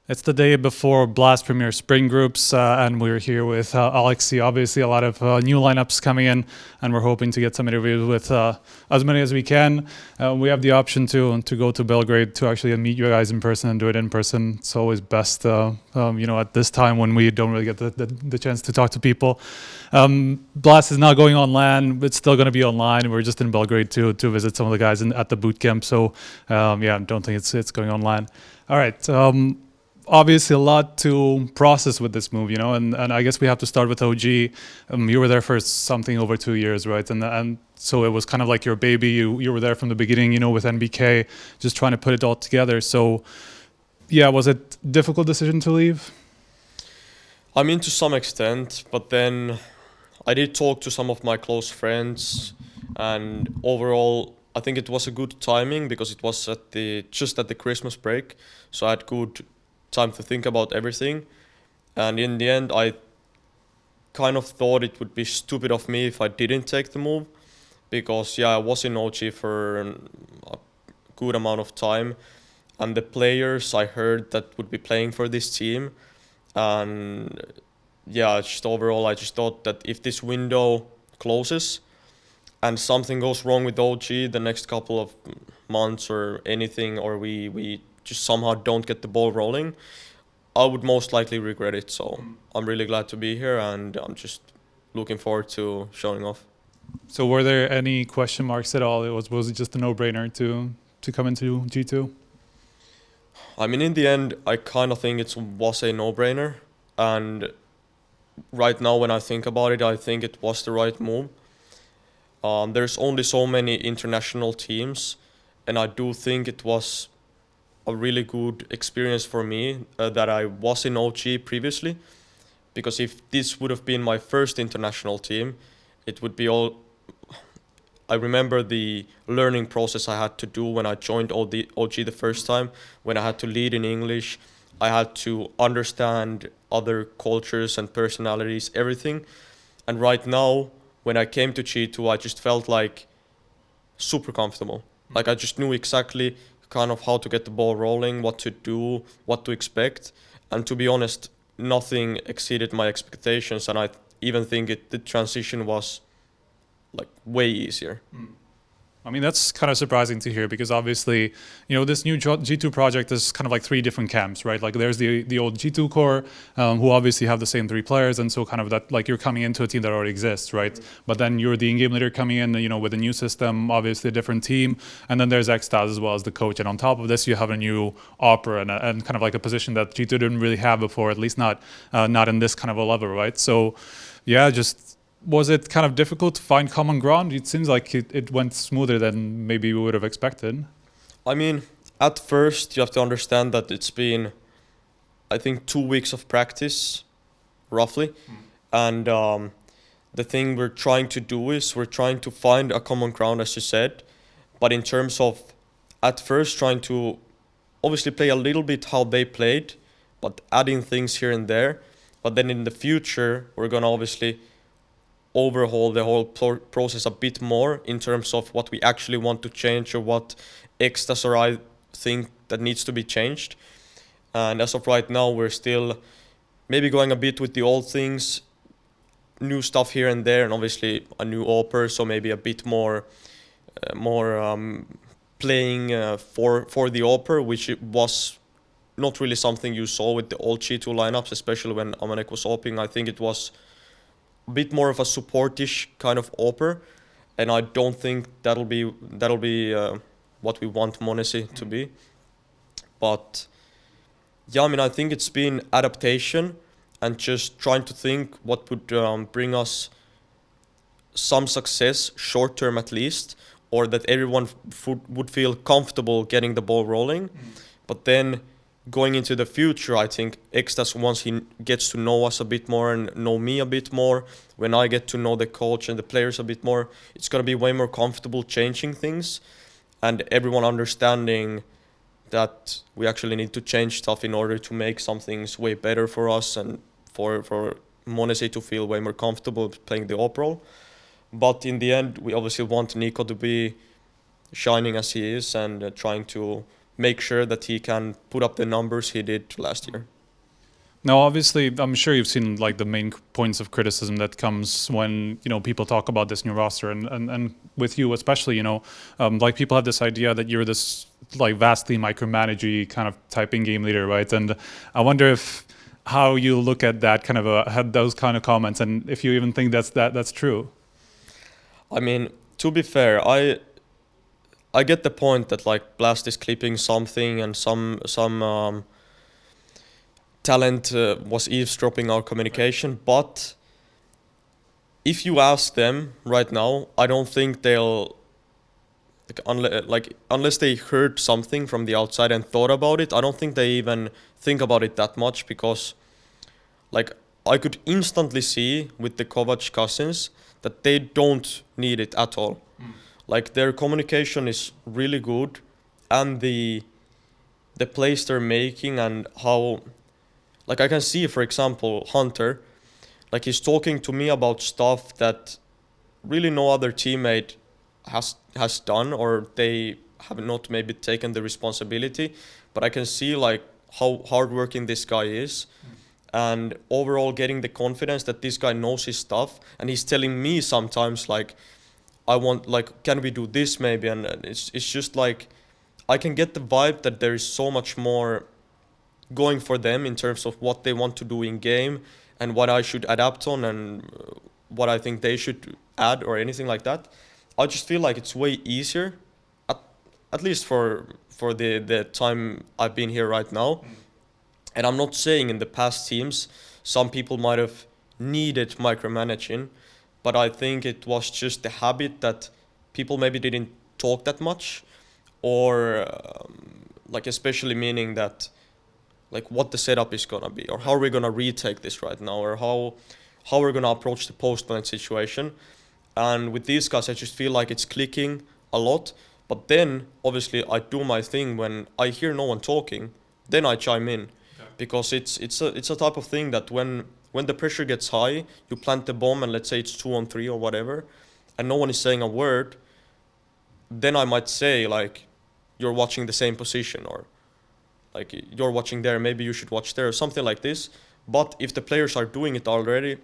It's the day before Blast Premier Spring Groups, and we're here with Aleksi. Obviously, a lot of new lineups coming in, and we're hoping to get some interviews with as many as we can. We have the option to go to Belgrade to actually meet you guys in person and do it in person. It's always best, at this time when we don't really get the chance to talk to people. Blast is not going on LAN. It's still going to be online. We're just in Belgrade to visit some of the guys at the boot camp. So, I don't think it's going online. All right. Obviously a lot to process with this move, and I guess we have to start with OG. You were there for something over 2 years, right? And so it was kind of like your baby. You were there from the beginning, with NBK, just trying to put it all together. So, yeah, was it a difficult decision to leave? I mean, to some extent, but then I did talk to some of my close friends, and overall, I think it was a good timing because it was just at the Christmas break, so I had good time to think about everything. And in the end, I kind of thought it would be stupid of me if I didn't take the move, because I was in OG for a good amount of time, and the players I heard that would be playing for this team, and just overall I just thought that if this window closes and something goes wrong with OG the next couple of months or anything, or we just somehow don't get the ball rolling, I would most likely regret it. So I'm really glad to be here, and I'm just looking forward to showing off. So were there any question marks at all? Was it just a no-brainer to come into G2? I mean, in the end, I kind of think it was a no-brainer, and right now when I think about it, I think it was the right move. There's only so many international teams, and I do think it was a really good experience for me that I was in OG previously, because if this would have been my first international team, it would be all. I remember the learning process I had to do when I joined OG the first time, when I had to lead in English. I had to understand other cultures and personalities, everything. And right now, when I came to G2, I just felt like super comfortable. Like I just knew exactly kind of how to get the ball rolling, what to do, what to expect. And to be honest, nothing exceeded my expectations, and I even think the transition was like way easier. I mean, that's kind of surprising to hear, because obviously, this new G2 project is kind of like three different camps, right? Like there's the old G2 core, who obviously have the same three players. And so kind of that, like you're coming into a team that already exists, right? But then you're the in-game leader coming in, with a new system, obviously a different team. And then there's Xtaz as well as the coach. And on top of this, you have a new opera and kind of like a position that G2 didn't really have before, at least not in this kind of a level, right? So yeah, was it kind of difficult to find common ground? It seems like it went smoother than maybe we would have expected. I mean, at first you have to understand that it's been, I think, 2 weeks of practice, roughly. And the thing we're trying to do is we're trying to find a common ground, as you said. But in terms of, at first, trying to obviously play a little bit how they played, but adding things here and there. But then in the future, we're going to obviously overhaul the whole process a bit more in terms of what we actually want to change, or what Xtaz or I think that needs to be changed. And as of right now, we're still maybe going a bit with the old things, new stuff here and there, and obviously a new offer, so maybe a bit more playing for the offer, which it was not really something you saw with the old G2 lineups, especially when Amanek was opening. I think it was a bit more of a supportish kind of offer, and I don't think that'll be what we want m0NESY to be. But I mean, I think it's been adaptation and just trying to think what would bring us some success short term at least, or that everyone would feel comfortable getting the ball rolling. But then going into the future, I think Xtaz, once he gets to know us a bit more and know me a bit more, when I get to know the coach and the players a bit more, it's going to be way more comfortable changing things, and everyone understanding that we actually need to change stuff in order to make some things way better for us and for m0NESY to feel way more comfortable playing the op role. But in the end, we obviously want NiKo to be shining as he is, and trying to make sure that he can put up the numbers he did last year. Now, obviously, I'm sure you've seen like the main points of criticism that comes when people talk about this new roster, and with you especially, like people have this idea that you're this like vastly micromanaging kind of typing game leader, right? And I wonder if how you look at that kind of had those kind of comments, and if you even think that's true. I mean, to be fair, I get the point that like Blast is clipping something and some talent was eavesdropping our communication, but if you ask them right now, I don't think they'll unless they heard something from the outside and thought about it, I don't think they even think about it that much, because like I could instantly see with the Kovac cousins that they don't need it at all. Like their communication is really good, and the plays they're making and how, like I can see, for example, huNter, like he's talking to me about stuff that really no other teammate has done, or they have not maybe taken the responsibility. But I can see like how hardworking this guy is, and overall getting the confidence that this guy knows his stuff, and he's telling me sometimes like, I want, like, can we do this maybe? And it's just like I can get the vibe that there is so much more going for them in terms of what they want to do in game and what I should adapt on and what I think they should add or anything like that. I just feel like it's way easier, at least for the time I've been here right now. And I'm not saying in the past teams some people might have needed micromanaging, but I think it was just the habit that people maybe didn't talk that much, or like especially meaning that like what the setup is gonna be, or how we're gonna retake this right now, or how we're gonna approach the post-plant situation. And with these guys, I just feel like it's clicking a lot. But then obviously I do my thing when I hear no one talking, then I chime in, because it's a type of thing that when the pressure gets high, you plant the bomb and let's say it's 2-on-3 or whatever, and no one is saying a word, then I might say like, you're watching the same position, or like you're watching there, maybe you should watch there, or something like this. But if the players are doing it already,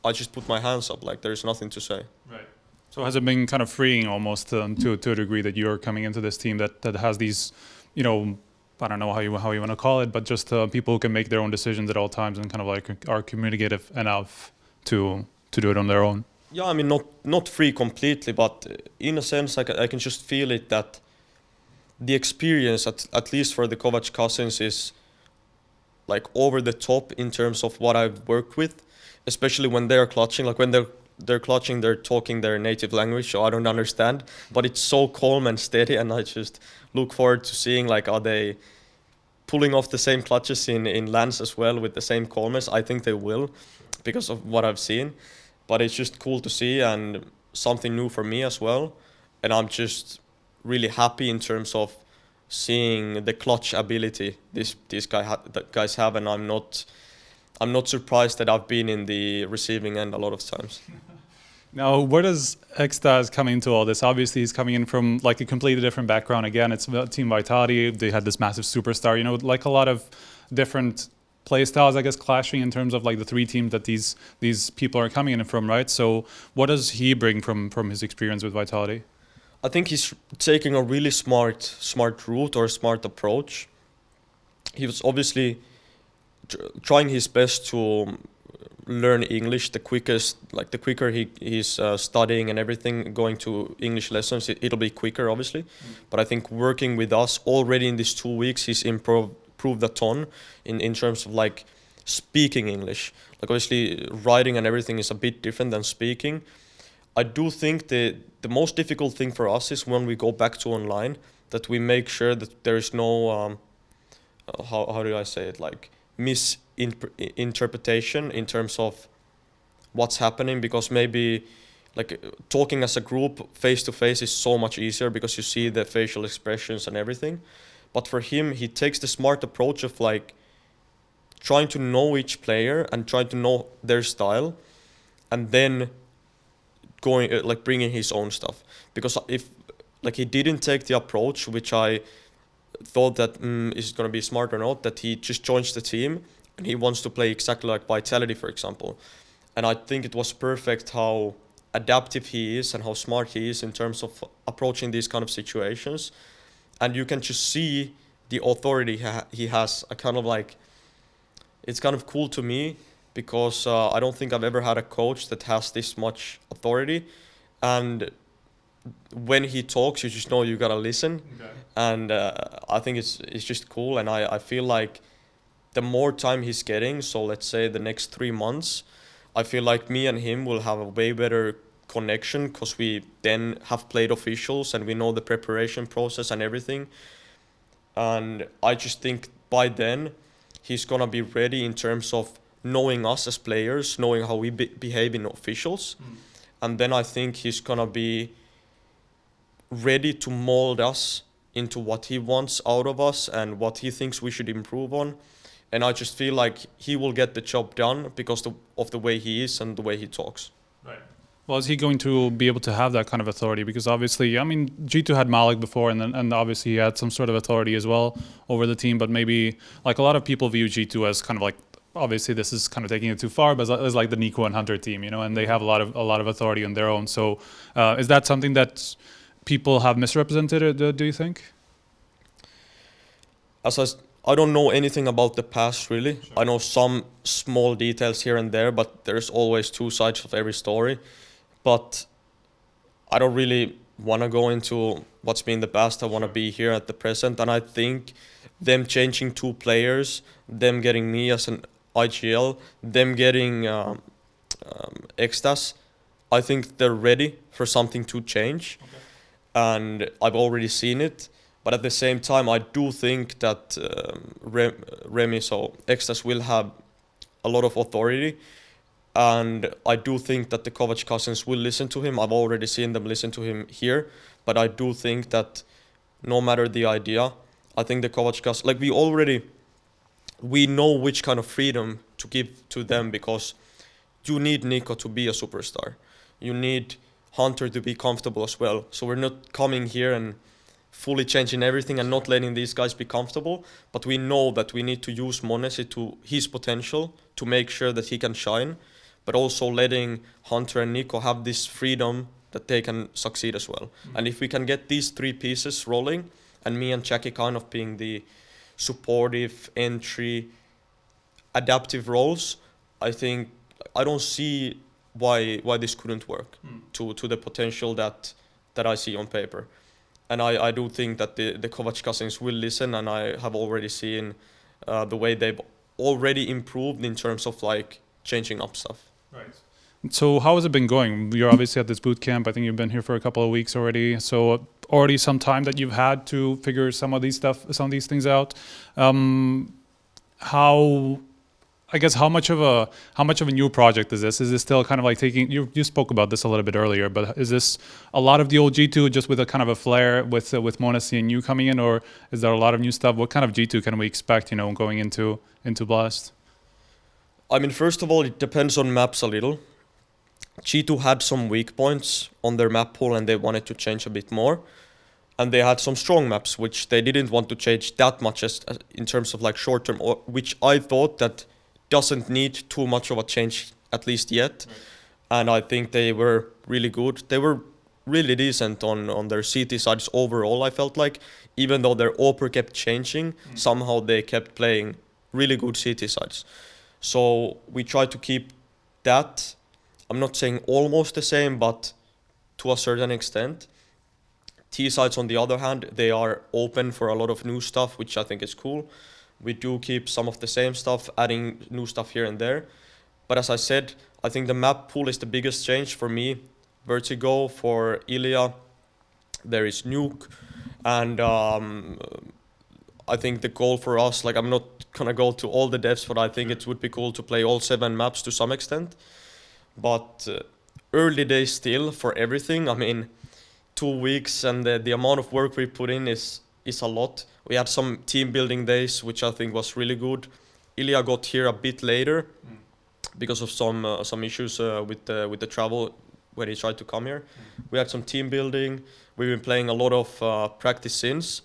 I just put my hands up, like there's nothing to say. Right. So has it been kind of freeing almost to a degree that you're coming into this team that has these, I don't know how you want to call it, but just people who can make their own decisions at all times and kind of like are communicative enough to do it on their own? Yeah, I mean, not free completely, but in a sense, I can just feel it that the experience, at least for the Kovac cousins, is like over the top in terms of what I've worked with, especially when they're clutching. Like when they're clutching, they're talking their native language, so I don't understand, but it's so calm and steady, and I just look forward to seeing like, are they pulling off the same clutches in lands as well with the same calmness? I think they will, because of what I've seen. But it's just cool to see and something new for me as well. And I'm just really happy in terms of seeing the clutch ability these guys have, and I'm not surprised that I've been in the receiving end a lot of times. Now, where does Ekstaz come into all this? Obviously, he's coming in from like a completely different background. Again, it's Team Vitality. They had this massive superstar. Like a lot of different play styles, I guess, clashing in terms of like the three teams that these people are coming in from, right? So, what does he bring from his experience with Vitality? I think he's taking a really smart route or smart approach. He was obviously trying his best to learn English the quicker he's studying and everything, going to English lessons, it'll be quicker obviously. But I think working with us already in these 2 weeks, he's improved a ton in terms of like speaking English. Like obviously writing and everything is a bit different than speaking. I do think the most difficult thing for us is when we go back to online, that we make sure that there is no how do I say it, like misinterpretation in terms of what's happening, because maybe like talking as a group face to face is so much easier because you see the facial expressions and everything. But for him, he takes the smart approach of like trying to know each player and trying to know their style, and then going like bringing his own stuff. Because if like he didn't take the approach which I thought that is it going to be smart or not, that he just joins the team and he wants to play exactly like Vitality, for example. And I think it was perfect how adaptive he is and how smart he is in terms of approaching these kind of situations. And you can just see the authority he has. I kind of like, it's kind of cool to me because I don't think I've ever had a coach that has this much authority. And when he talks, you just know you gotta listen. Okay. And I think it's just cool. And I feel like the more time he's getting, so let's say the next 3 months, I feel like me and him will have a way better connection because we then have played officials and we know the preparation process and everything. And I just think by then he's gonna be ready in terms of knowing us as players, knowing how we behave in officials. And then I think he's gonna be ready to mold us into what he wants out of us and what he thinks we should improve on. And I just feel like he will get the job done because of the way he is and the way he talks. Right. Well, is he going to be able to have that kind of authority? Because obviously, I mean, G2 had Malik before, and obviously he had some sort of authority as well over the team. But maybe, like, a lot of people view G2 as kind of like, obviously this is kind of taking it too far, but it's like the NiKo and huNter team, you know, and they have a lot of authority on their own. So, is that something that people have misrepresented? Do you think? I don't know anything about the past really. Sure. I know some small details here and there, but there's always two sides of every story. But I don't really want to go into what's been the past. I want to be here at the present. And I think them changing 2 players, them getting me as an IGL, them getting Extas, I think they're ready for something to change. Okay. And I've already seen it. But at the same time, I do think that Remy, so Extas, will have a lot of authority. And I do think that the Kovac cousins will listen to him. I've already seen them listen to him here. But I do think that no matter the idea, I think the Kovac cousins, like we know which kind of freedom to give to them because you need NiKo to be a superstar. You need huNter to be comfortable as well. So we're not coming here and fully changing everything and not letting these guys be comfortable, but we know that we need to use Monesi to his potential to make sure that he can shine, but also letting huNter and NiKo have this freedom that they can succeed as well. And if we can get these 3 pieces rolling, and me and Jackie kind of being the supportive, entry, adaptive roles, I think I don't see why this couldn't work to the potential that I see on paper. And I do think that the Kovac cousins will listen, and I have already seen the way they've already improved in terms of like changing up stuff. Right. So how has it been going? You're obviously at this boot camp. I think you've been here for a couple of weeks already. So already some time that you've had to figure some of these things out. How much of a new project is this? Is this still kind of like taking? You spoke about this a little bit earlier, but is this a lot of the old G2 just with a kind of a flair with Monesi and you coming in, or is there a lot of new stuff? What kind of G2 can we expect? You know, going into Blast. I mean, first of all, it depends on maps a little. G2 had some weak points on their map pool, and they wanted to change a bit more. And they had some strong maps, which they didn't want to change that much as in terms of like short term, or which I thought that doesn't need too much of a change, at least yet. Right. And I think they were really good. They were really decent on their CT sides overall, I felt like. Even though their AWPer kept changing, somehow they kept playing really good CT sides. So we tried to keep that, I'm not saying almost the same, but to a certain extent. T sides, on the other hand, they are open for a lot of new stuff, which I think is cool. We do keep some of the same stuff, adding new stuff here and there. But as I said, I think the map pool is the biggest change for me. Vertigo, for Ilya, there is Nuke. And I think the goal for us, like I'm not going to go to all the depths, but I think it would be cool to play all 7 maps to some extent. But early days still for everything. I mean, 2 weeks and the amount of work we put in is a lot. We had some team building days, which I think was really good. Ilya got here a bit later because of some issues with the travel when he tried to come here. We had some team building. We've been playing a lot of practice since.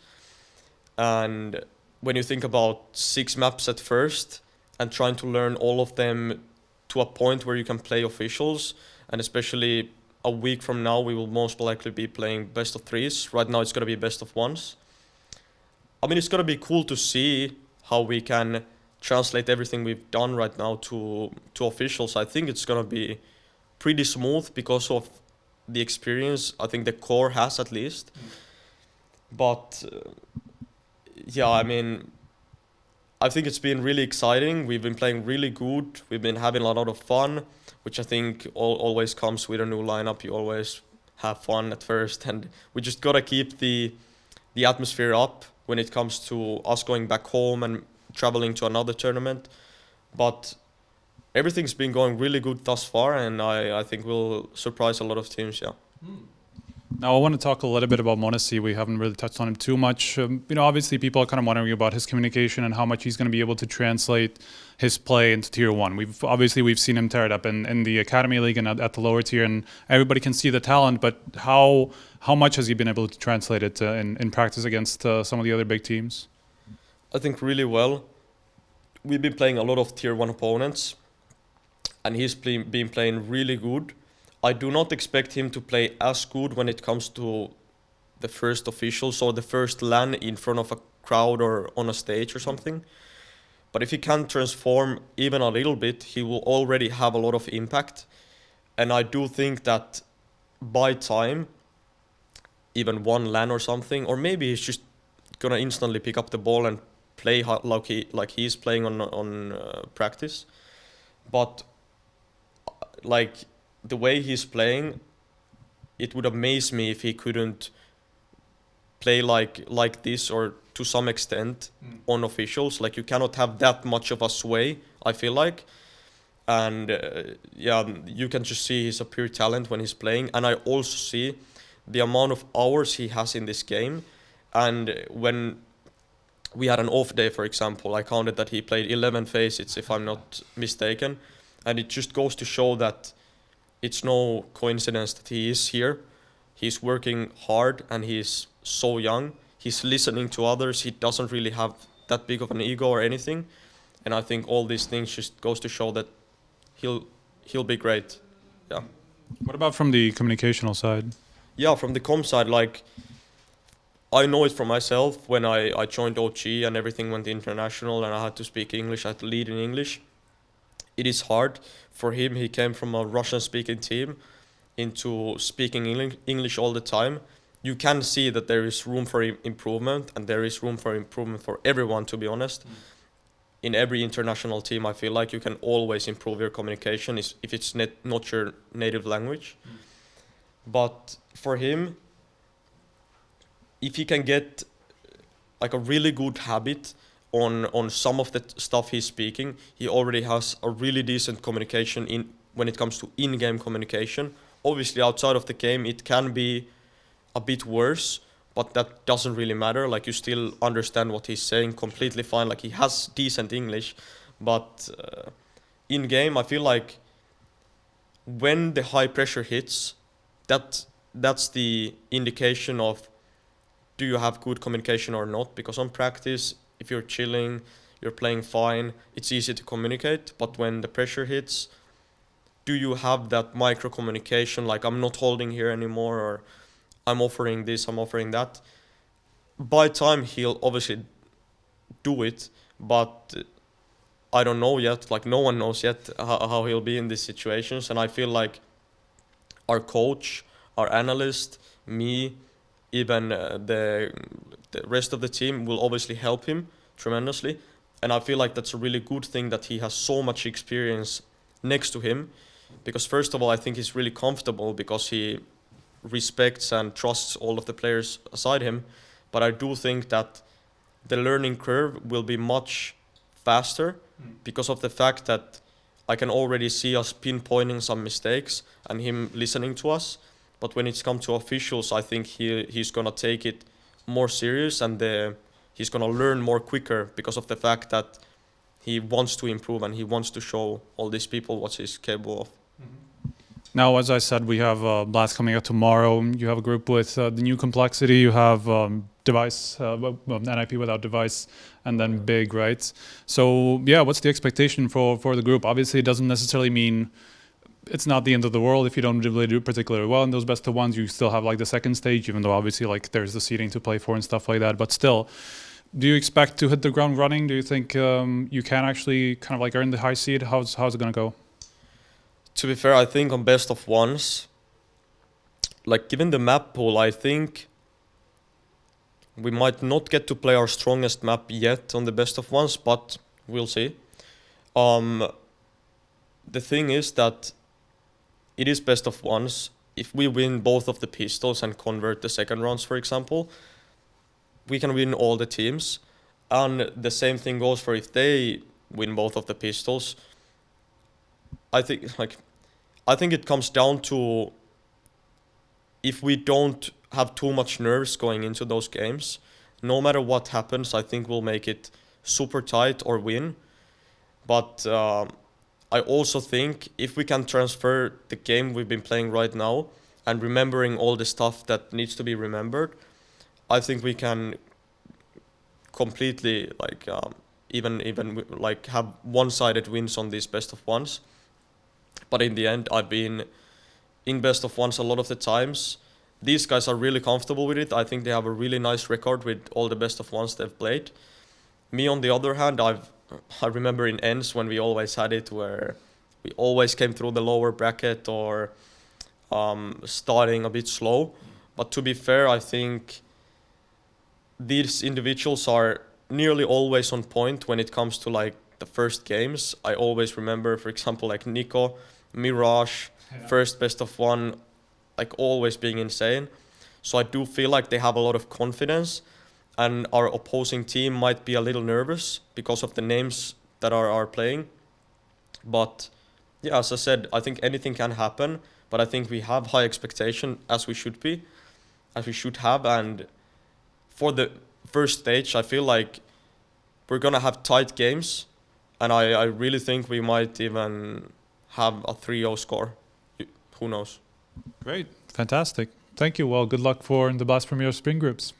And when you think about 6 maps at first and trying to learn all of them to a point where you can play officials, and especially a week from now we will most likely be playing best of 3s. Right now it's going to be best of 1s. I mean, it's going to be cool to see how we can translate everything we've done right now to officials. I think it's going to be pretty smooth because of the experience I think the core has, at least. But yeah, I mean, I think it's been really exciting. We've been playing really good. We've been having a lot of fun, which I think always comes with a new lineup. You always have fun at first, and we just gotta keep the atmosphere up when it comes to us going back home and traveling to another tournament. But everything's been going really good thus far, and I think we'll surprise a lot of teams, yeah. Now I want to talk a little bit about Monesi. We haven't really touched on him too much. Obviously people are kind of wondering about his communication and how much he's going to be able to translate his play into Tier 1. We've seen him tear it up in the Academy League and at the lower tier, and everybody can see the talent, but how much has he been able to translate it in practice against some of the other big teams? I think really well. We've been playing a lot of Tier 1 opponents, and he's been playing really good. I do not expect him to play as good when it comes to the first officials or the first LAN in front of a crowd or on a stage or something. But if he can transform even a little bit, he will already have a lot of impact. And I do think that by time, even one LAN or something, or maybe he's just gonna instantly pick up the ball and play like he's playing on practice. But like the way he's playing, it would amaze me if he couldn't play like this, or to some extent on officials. Like, you cannot have that much of a sway, I feel like. And yeah, you can just see he's a pure talent when he's playing. And I also see the amount of hours he has in this game. And when we had an off day, for example, I counted that he played 11 phases, if I'm not mistaken. And it just goes to show that it's no coincidence that he is here. He's working hard and he's so young. He's listening to others. He doesn't really have that big of an ego or anything. And I think all these things just goes to show that he'll be great. Yeah. What about from the communicational side? Yeah, from the comm side, like, I know it from myself when I joined OG and everything went international and I had to speak English, I had to lead in English. It is hard for him. He came from a Russian-speaking team into speaking English all the time. You can see that there is room for improvement, and there is room for improvement for everyone, to be honest. In every international team, I feel like you can always improve your communication if it's not your native language. But for him, if he can get like a really good habit on some of the stuff he's speaking, he already has a really decent communication when it comes to in-game communication. Obviously, outside of the game, it can be a bit worse, but that doesn't really matter. Like, you still understand what he's saying completely fine. Like, he has decent English, but in-game, I feel like when the high pressure hits, that's the indication of do you have good communication or not. Because on practice, if you're chilling, you're playing fine, it's easy to communicate. But when the pressure hits, do you have that micro communication, like, I'm not holding here anymore, or I'm offering this, I'm offering that? By time, he'll obviously do it, but I don't know yet. Like, no one knows yet how he'll be in these situations. And I feel like our coach, our analyst, me, even the rest of the team will obviously help him tremendously. And I feel like that's a really good thing that he has so much experience next to him. Because first of all, I think he's really comfortable because he respects and trusts all of the players aside him. But I do think that the learning curve will be much faster because of the fact that I can already see us pinpointing some mistakes and him listening to us. But when it's come to officials, I think he's going to take it more serious, and he's going to learn more quicker because of the fact that he wants to improve and he wants to show all these people what he's capable of. Now, as I said, we have Blast coming out tomorrow. You have a group with the new complexity. You have device, NIP without device, and then big, right? So yeah, what's the expectation for the group? Obviously, it doesn't necessarily mean it's not the end of the world if you don't really do particularly well in those best of ones. You still have like the second stage, even though obviously like there's the seeding to play for and stuff like that. But still, do you expect to hit the ground running? Do you think you can actually kind of like earn the high seed? How's it gonna go? To be fair, I think on best of ones, like given the map pool, I think we might not get to play our strongest map yet on the best of ones, but we'll see. The thing is that it is best of ones. If we win both of the pistols and convert the second rounds, for example, we can win all the teams. And the same thing goes for if they win both of the pistols. I think it comes down to if we don't have too much nerves going into those games, no matter what happens, I think we'll make it super tight or win. But I also think if we can transfer the game we've been playing right now and remembering all the stuff that needs to be remembered, I think we can completely even like have one-sided wins on these best of ones. But in the end, I've been in best of ones a lot of the times. These guys are really comfortable with it. I think they have a really nice record with all the best of ones they've played. Me, on the other hand, I remember in ends when we always had it where we always came through the lower bracket or starting a bit slow. But to be fair, I think these individuals are nearly always on point when it comes to like the first games. I always remember, for example, like NiKo, Mirage, first best of one, like always being insane. So I do feel like they have a lot of confidence, and our opposing team might be a little nervous because of the names that are playing. But yeah, as I said, I think anything can happen, but I think we have high expectation as we should have. And for the first stage, I feel like we're gonna have tight games, and I really think we might even have a 3-0 score. Who knows? Great, fantastic. Thank you. Well, good luck for the Blast Premier Spring Groups.